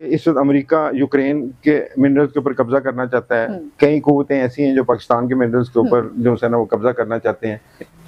इस वक्त America Ukraine के मिनरल्स के ऊपर कब्जा करना चाहता है। कई कुव्वतें ऐसी हैं जो पाकिस्तान के मिनरल्स के ऊपर जो है ना वो कब्जा करना चाहते हैं।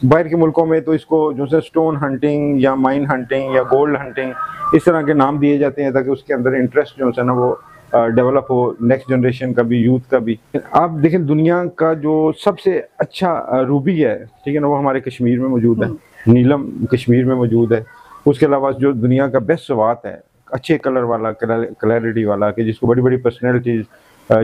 बाहर के मुल्कों में तो इसको जो है स्टोन हंटिंग या माइन हंटिंग या गोल्ड हंटिंग इस तरह के नाम दिए जाते हैं ताकि उसके अंदर इंटरेस्ट जो है ना वो डेवलप हो, नेक्स्ट जनरेशन का भी, यूथ का भी। आप देखें दुनिया का जो सबसे अच्छा रूबी है, ठीक है ना, वो हमारे कश्मीर में मौजूद है। नीलम कश्मीर में मौजूद है। उसके अलावा जो दुनिया का बेस्ट सवात है, अच्छे कलर वाला, क्लैरिटी वाला, कि जिसको बड़ी बड़ी पर्सनैलिटीज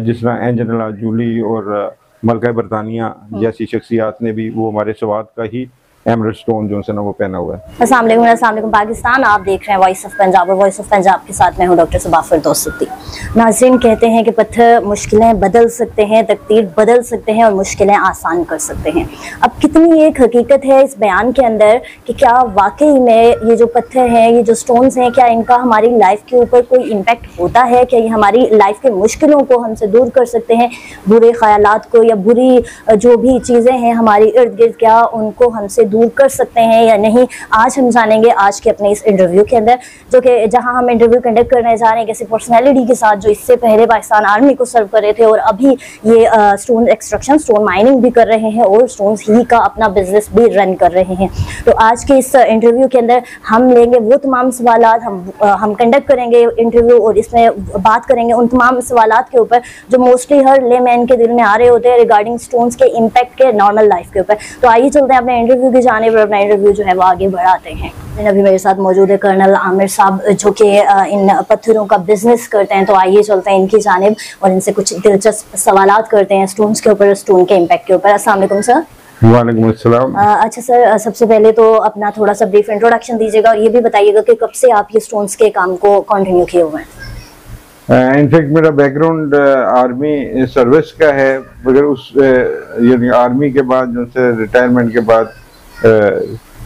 जिस तरह एंजेलिना जूली और मलका बरतानिया जैसी शख्सियात ने भी वो हमारे सवात का ही एमरल्ड स्टोन जो है ना वो पहना हुआ है। अस्सलाम वालेकुम पाकिस्तान, आप देख रहे हैं वॉइस ऑफ पंजाब और वॉइस ऑफ पंजाब के साथ मैं हूं डॉक्टर सबा फिरदौस सिद्दीकी। नाज़रीन, कहते हैं कि पत्थर मुश्किलें बदल सकते हैं, तकदीर बदल सकते हैं और मुश्किलें आसान कर सकते हैं। अब कितनी एक हकीकत है इस बयान के अंदर कि क्या वाकई में ये जो पत्थर हैं, ये जो स्टोन्स हैं, क्या इनका हमारी लाइफ के ऊपर कोई इम्पैक्ट होता है? क्या ये हमारी लाइफ के मुश्किलों को हमसे दूर कर सकते हैं, बुरे ख्यालात को या बुरी जो भी चीज़ें हैं हमारी इर्द गिर्द, क्या उनको हमसे दूर कर सकते हैं या नहीं? आज हम जानेंगे आज के अपने इस इंटरव्यू के अंदर, जो कि जहां हम इंटरव्यू कंडक्ट करने जा रहे हैं किसी पर्सनैलिटी के साथ जो इससे पहले पाकिस्तान आर्मी को सर्व कर रहे थे और अभी ये स्टोन एक्सट्रैक्शन, स्टोन माइनिंग भी कर रहे हैं और स्टोन्स ही का अपना बिजनेस भी रन कर रहे हैं। तो आज के इस इंटरव्यू के अंदर हम लेंगे वो तमाम सवालात, हम कंडक्ट करेंगे इंटरव्यू और इसमें बात करेंगे उन तमाम सवालात के ऊपर जो मोस्टली हर लेमैन के दिल में आ रहे होते हैं रिगार्डिंग स्टोन्स के इम्पैक्ट के नॉर्मल लाइफ के ऊपर। तो आइए चलते हैं अपने इंटरव्यू की जाने पर, अपना इंटरव्यू जो है वो आगे बढ़ाते हैं। अभी मेरे साथ मौजूद है कर्नल आमिर साहब जो कि इन पत्थरों का बिजनेस करते हैं। तो आइए चलते हैं इनकी जानिब और इनसे कुछ दिलचस्प सवालात करते हैं स्टोन्स के ऊपर, स्टोन के इम्पैक्ट के ऊपर। अस्सलाम वालेकुम सर। वालेकुम अस्सलाम। अच्छा सर, सबसे पहले तो अपना थोड़ा सा ब्रीफ इंट्रोडक्शन दीजिएगा और ये भी बताइएगा कि कब से आप ये स्टोन्स के काम को कंटिन्यू किए हुए हैं? इनफैक्ट मेरा बैकग्राउंड आर्मी सर्विस का है, मगर उस यानी आर्मी के बाद जो से रिटायरमेंट के बाद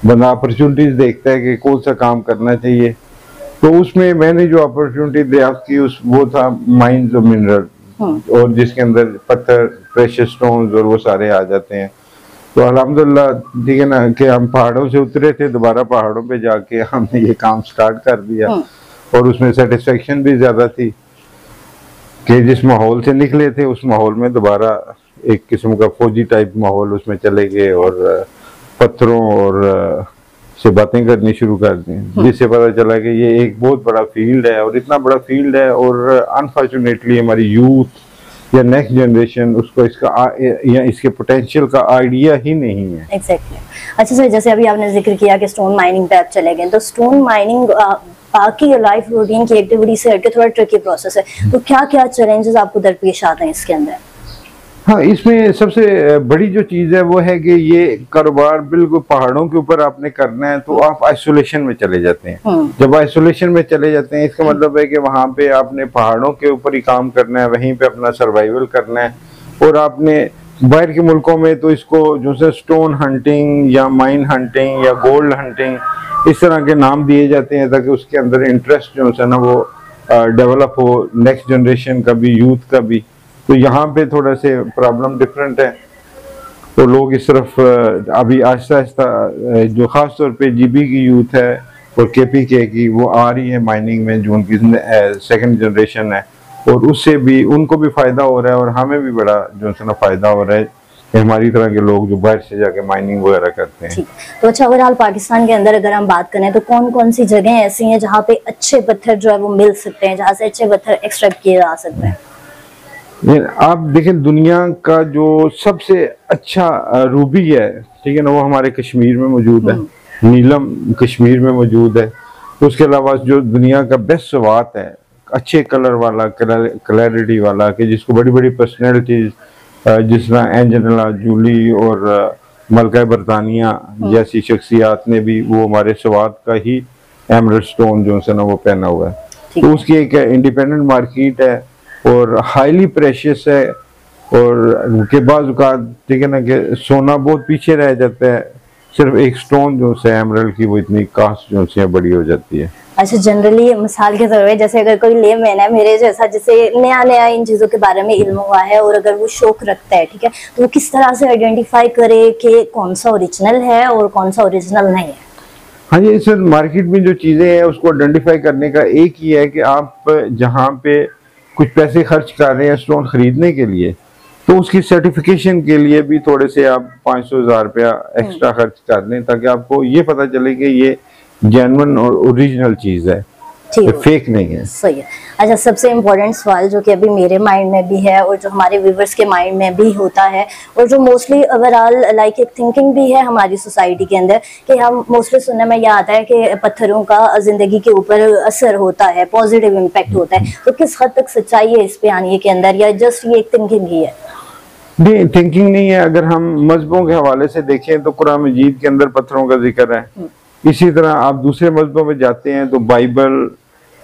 बंदा अपॉर्चुनिटीज देखता है कि कौन सा काम करना चाहिए। तो उसमें मैंने जो अपॉर्चुनिटी दरियाफ्त की वो था माइंस ऑफ मिनरल, और जिसके अंदर पत्थर, प्रेशियस स्टोन्स और वो सारे आ जाते हैं। तो अल्हम्दुलिल्लाह, ठीक है ना, कि हम पहाड़ों से उतरे थे, दोबारा पहाड़ों पे जाके हमने ये काम स्टार्ट कर दिया और उसमें सेटिस्फेक्शन भी ज्यादा थी कि जिस माहौल से निकले थे उस माहौल में दोबारा एक किस्म का फौजी टाइप माहौल उसमें चले गए और पत्थरों और से बातें करनी शुरू कर दी, जिससे पता चला कि ये एक बहुत बड़ा फील्ड है और इतना बड़ा फील्ड है और अनफॉर्चुनेटली हमारी यूथ या नेक्स्ट जनरेशन उसको इसका या इसके पोटेंशियल का आइडिया ही नहीं है। एग्जैक्टली। अच्छा सर, जैसे अभी आपने जिक्र किया कि स्टोन माइनिंग पे आप चले गए, तो स्टोन माइनिंग बाकी लाइफ रूटीन की एक्टिविटी से हटके थोड़ा ट्रिकी प्रोसेस है, तो क्या क्या चैलेंजेस आपको दरपेश आते हैं इसके अंदर? हाँ, इसमें सबसे बड़ी जो चीज़ है वो है कि ये कारोबार बिल्कुल पहाड़ों के ऊपर आपने करना है तो आप आइसोलेशन में चले जाते हैं। जब आइसोलेशन में चले जाते हैं इसका मतलब है कि वहाँ पे आपने पहाड़ों के ऊपर ही काम करना है, वहीं पे अपना सर्वाइवल करना है। और आपने बाहर के मुल्कों में तो इसको जो है स्टोन हंटिंग या माइन हंटिंग या गोल्ड हंटिंग इस तरह के नाम दिए जाते हैं ताकि उसके अंदर इंटरेस्ट जो है ना वो डेवलप हो, नेक्स्ट जनरेशन का भी, यूथ का भी। तो यहाँ पे थोड़ा से प्रॉब्लम डिफरेंट है, तो लोग इस तरफ अभी आहिस्ता आहिस्ता जो ख़ास तौर पे जीबी की यूथ है और केपीके की वो आ रही है माइनिंग में, जो उनकी सेकंड जनरेशन है, और उससे भी उनको भी फ़ायदा हो रहा है और हमें भी बड़ा जो है ना फ़ायदा हो रहा है कि हमारी तरह के लोग जो बाहर से जाके माइनिंग वगैरह करते हैं। तो अच्छा, ओवरऑल पाकिस्तान के अंदर अगर हम बात करें तो कौन कौन सी जगह ऐसी हैं जहाँ पे अच्छे पत्थर जो है वो मिल सकते हैं, जहाँ से अच्छे पत्थर एक्सट्रैक्ट किए जा सकते हैं? आप देखें दुनिया का जो सबसे अच्छा रूबी है, ठीक है ना, वो हमारे कश्मीर में मौजूद है। नीलम कश्मीर में मौजूद है। उसके अलावा जो दुनिया का बेस्ट सवात है, अच्छे कलर वाला, क्लैरिटी वाला, कि जिसको बड़ी बड़ी पर्सनैलिटीज जिस तरह एंजेलिना जूली और मलका बरतानिया जैसी शख्सियात ने भी वो हमारे सवात का ही एमरल्ड स्टोन जो है ना वो पहना हुआ है। तो उसकी एक इंडिपेंडेंट मार्केट है और हाईली प्रेशियस है। और के बाद ठीक है ना कि सोना बहुत पीछे रह जाता है, सिर्फ एक स्टोन जो है एमरल्ड की वो इतनी कास्ट जो है बड़ी हो जाती है। अच्छा, जनरली मिसाल के तौर पे जैसे अगर कोई लेमैन है मेरे जैसा जिसे नया नया इन चीज़ों के बारे में इल्म हुआ है और अगर वो शौक रखता है, ठीक है, तो वो किस तरह से आइडेंटिफाई करे कि कौन सा ओरिजिनल है और कौन सा ओरिजिनल नहीं है? हाँ जी सर, मार्केट में जो चीज़ें हैं उसको आइडेंटिफाई करने का एक ही है कि आप जहाँ पे कुछ पैसे खर्च कर रहे हैं स्टोन खरीदने के लिए, तो उसकी सर्टिफिकेशन के लिए भी थोड़े से आप 500,000 रुपया एक्स्ट्रा खर्च कर लें, ताकि आपको ये पता चले कि ये जेन्युइन और ओरिजिनल चीज़ है, फेक नहीं है। सही है। अच्छा, सबसे इम्पोर्टेंट सवाल जो कि अभी मेरे माइंड में भी है और जो हमारे व्यूवर्स के माइंड में भी होता है, और जो मोस्टली ओवरऑल लाइक एक थिंकिंग भी है हमारी सोसाइटी के अंदर, कि हम मोस्टली सुनने में यह आता है कि पत्थरों का जिंदगी के ऊपर असर होता है, पॉजिटिव इम्पैक्ट होता है, तो किस हद तक सच्चाई है इस बयानी के अंदर, या जस्ट ये एक थिंकिंग ही है? नहीं, थिंकिंग नहीं है। अगर हम मजहबों के हवाले से देखें तो कुरान मजीद के अंदर पत्थरों का जिक्र है। इसी तरह आप दूसरे मजहबों में जाते हैं तो बाइबल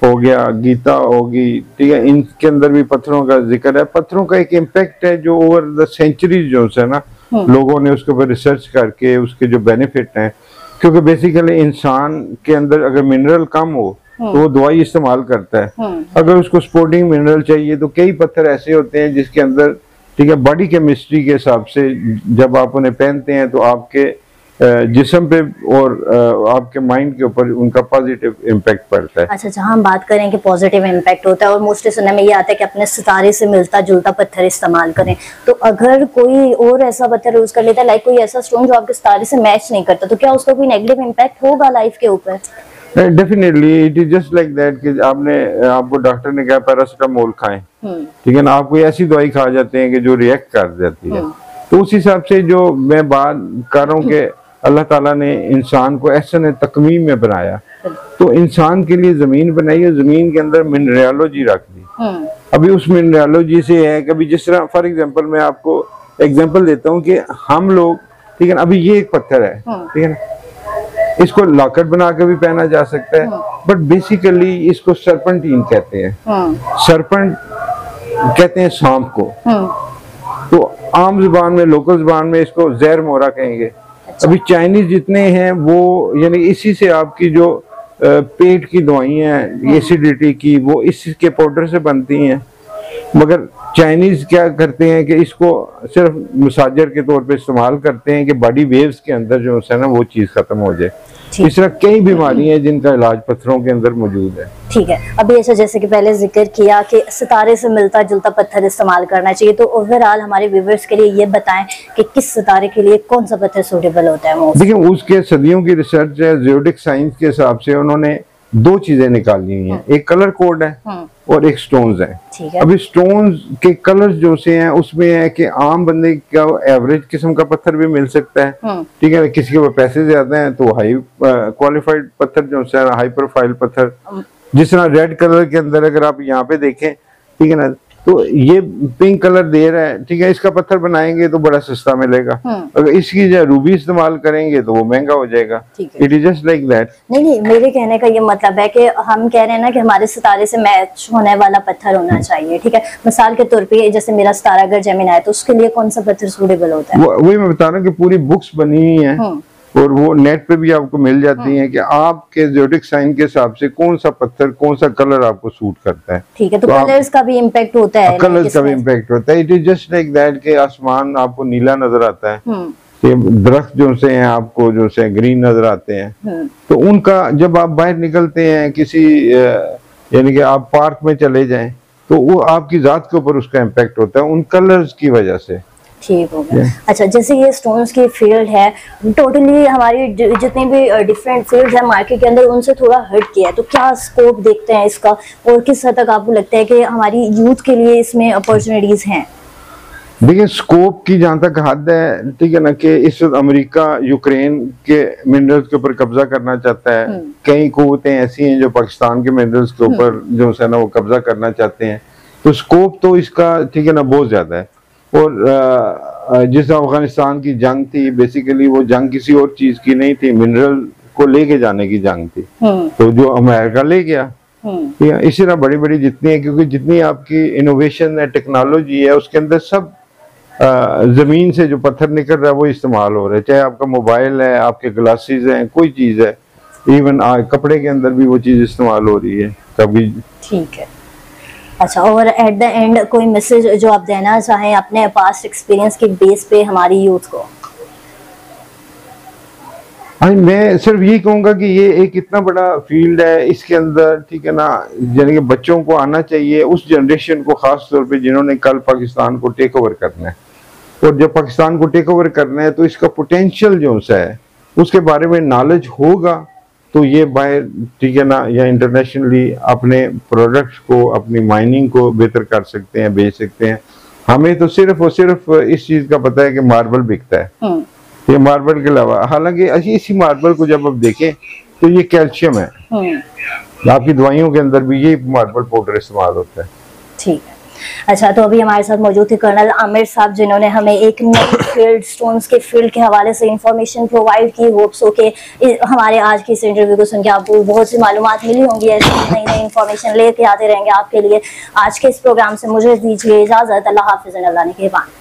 हो गया, गीता होगी, ठीक है, इनके अंदर भी पत्थरों का जिक्र है। पत्थरों का एक इम्पैक्ट है जो ओवर द सेंचुरीज जो है ना, लोगों ने उसके ऊपर रिसर्च करके उसके जो बेनिफिट हैं, क्योंकि बेसिकली इंसान के अंदर अगर मिनरल कम हो तो वो दवाई इस्तेमाल करता है। अगर उसको सपोर्टिंग मिनरल चाहिए तो कई पत्थर ऐसे होते हैं जिसके अंदर, ठीक है, बॉडी केमिस्ट्री के हिसाब से जब आप उन्हें पहनते हैं तो आपके जिस्म पे और आपके माइंड के ऊपर उनका पॉजिटिव इम्पैक्ट पड़ता है। अच्छा, जहाँ हम बात करें कि पॉजिटिव इम्पैक्ट होता है, और मोस्टली सुनने में ये आता है कि अपने सितारे से मिलता जुलता पत्थर इस्तेमाल करें, तो अगर कोई और ऐसा पत्थर यूज कर लेता है, लाइक कोई ऐसा स्टोन जो आपके सितारे से मैच नहीं करता, तो क्या उसका कोई नेगेटिव इम्पैक्ट होगा लाइफ के ऊपर? Definitely it is just like that कि आपको डॉक्टर ने कहा पैरासिटामोल खाएं, ठीक है ना, आप कोई ऐसी दवाई खा जाते हैं कि जो रिएक्ट कर जाती है। तो उस हिसाब से जो मैं बात कर रहा हूँ कि अल्लाह ताला ने इंसान को ऐसा तकमीम में बनाया, तो इंसान के लिए जमीन बनाई है, जमीन के अंदर मिनरलोजी रख दी। अभी उस मिनरलोजी से है, कभी जिस तरह फॉर एग्जांपल मैं आपको एग्जांपल देता हूँ कि हम लोग, ठीक है ना, अभी ये एक पत्थर है, ठीक है ना, इसको लॉकेट बना के भी पहना जा सकता है, बट बेसिकली इसको सरपेंटीन कहते हैं। सरपेंट कहते हैं सांप को, तो आम जुबान में, लोकल जुबान में इसको जहर मोरा कहेंगे। अभी चाइनीज जितने हैं वो यानी इसी से आपकी जो पेट की दवाइयाँ हैं एसिडिटी की, वो इसके पाउडर से बनती हैं। मगर चाइनीज क्या करते हैं कि इसको सिर्फ मसाजर के तौर पे इस्तेमाल करते हैं कि बॉडी वेव्स के अंदर जो है ना वो चीज़ खत्म हो जाए। इस तरह कई बीमारियां हैं जिनका इलाज पत्थरों के अंदर मौजूद है। ठीक है, अभी ऐसा जैसे कि पहले जिक्र किया कि सितारे से मिलता जुलता पत्थर इस्तेमाल करना चाहिए, तो ओवरऑल हमारे व्यूअर्स के लिए ये बताएं कि किस सितारे के लिए कौन सा पत्थर सूटेबल होता है? देखिए, उसके सदियों की रिसर्च है, जियोडिक साइंस के हिसाब से उन्होंने दो चीजें निकाली हुई हैं, एक कलर कोड है और एक स्टोन्स है। अभी स्टोन्स के कलर्स जो से हैं उसमें है कि आम बंदे का एवरेज किस्म का पत्थर भी मिल सकता है, ठीक है, किसी के पास पैसे ज्यादा हैं तो हाई क्वालिफाइड पत्थर जो है, हाई प्रोफाइल पत्थर, जिस तरह रेड कलर के अंदर अगर आप यहाँ पे देखें, ठीक है ना, तो ये पिंक कलर दे रहा है, ठीक है, इसका पत्थर बनाएंगे तो बड़ा सस्ता मिलेगा। अगर इसकी जगह रूबी इस्तेमाल करेंगे तो वो महंगा हो जाएगा। It is just like that. नहीं, मेरे कहने का ये मतलब है कि हम कह रहे हैं ना कि हमारे सितारे से मैच होने वाला पत्थर होना चाहिए, ठीक है। मिसाल के तौर पे जैसे मेरा सितारा अगर जेमिनी है तो उसके लिए कौन सा पत्थर सूटेबल होता है? वही मैं बता रहा हूँ कि पूरी बुक्स बनी हुई है और वो नेट पे भी आपको मिल जाती हैं कि आपके ज़ोडिक साइन के हिसाब से कौन सा पत्थर, कौन सा कलर आपको सूट करता है। ठीक है, तो कलर्स का भी इम्पैक्ट होता है? कलर्स का भी इम्पैक्ट होता है। It is just like that कि आसमान आपको नीला नजर आता है, दरख्त जो से हैं आपको जो से ग्रीन नजर आते हैं, तो उनका जब आप बाहर निकलते हैं किसी यानी कि आप पार्क में चले जाएं तो वो आपकी जात के ऊपर उसका इम्पैक्ट होता है उन कलर्स की वजह से। ठीक हो गया। अच्छा, जैसे ये स्टोन्स की फील्ड है, टोटली हमारी जितनी भी डिफरेंट फील्ड है मार्केट के अंदर उनसे थोड़ा हट किया है, तो क्या स्कोप देखते हैं इसका और किस हद तक आपको लगता है कि हमारी यूथ के लिए इसमें अपॉर्चुनिटीज हैं? देखिए, स्कोप की जहाँ तक हद है, ठीक है ना, कि इस वक्त अमेरिका यूक्रेन के मिनरल्स के ऊपर कब्जा करना चाहता है। कई कुव्वतें ऐसी हैं जो पाकिस्तान के मिनरल्स के ऊपर जो है ना वो कब्जा करना चाहते हैं, तो स्कोप तो इसका, ठीक है ना, बहुत ज्यादा है। और जिस अफगानिस्तान की जंग थी, बेसिकली वो जंग किसी और चीज की नहीं थी, मिनरल को लेके जाने की जंग थी, तो जो अमेरिका ले गया। ठीक है, इसी तरह बड़ी बड़ी जितनी है, क्योंकि जितनी आपकी इनोवेशन है, टेक्नोलॉजी है, उसके अंदर सब जमीन से जो पत्थर निकल रहा है वो इस्तेमाल हो रहा है। चाहे आपका मोबाइल है, आपके ग्लासेस हैं, कोई चीज है, इवन कपड़े के अंदर भी वो चीज इस्तेमाल हो रही है कभी। ठीक है। अच्छा, और एट द एंड कोई मैसेज जो आप देना चाहें अपने पास्ट एक्सपीरियंस के बेस पे हमारी यूथ को? हाँ, मैं सिर्फ यही कहूँगा कि ये एक इतना बड़ा फील्ड है, इसके अंदर ठीक है ना, यानी कि बच्चों को आना चाहिए, उस जनरेशन को खास तौर पे जिन्होंने कल पाकिस्तान को टेक ओवर करना है। और जब पाकिस्तान को टेक ओवर करना है तो इसका पोटेंशियल जो सा है उसके बारे में नॉलेज होगा तो ये बाहर ठीक है ना या इंटरनेशनली अपने प्रोडक्ट्स को, अपनी माइनिंग को बेहतर कर सकते हैं, बेच सकते हैं। हमें तो सिर्फ और सिर्फ इस चीज का पता है कि मार्बल बिकता है, ये मार्बल के अलावा, हालांकि इसी मार्बल को जब आप देखें तो ये कैल्शियम है, आपकी दवाइयों के अंदर भी ये मार्बल पाउडर इस्तेमाल होता है। ठीक है, अच्छा, तो अभी हमारे साथ मौजूद थे कर्नल आमिर साहब, जिन्होंने हमें एक नई फील्ड, स्टोन्स के फील्ड के हवाले से इंफॉर्मेशन प्रोवाइड की। होप्स हो के हमारे आज की इस इंटरव्यू को सुन के आपको बहुत सी मालूमात मिली होंगी, ऐसी नई नई इंफॉर्मेशन लेके आते रहेंगे आपके लिए। आज के इस प्रोग्राम से मुझे दीजिए इजाजत, अल्लाह हाफिज़, अल्लाह ने के बाद।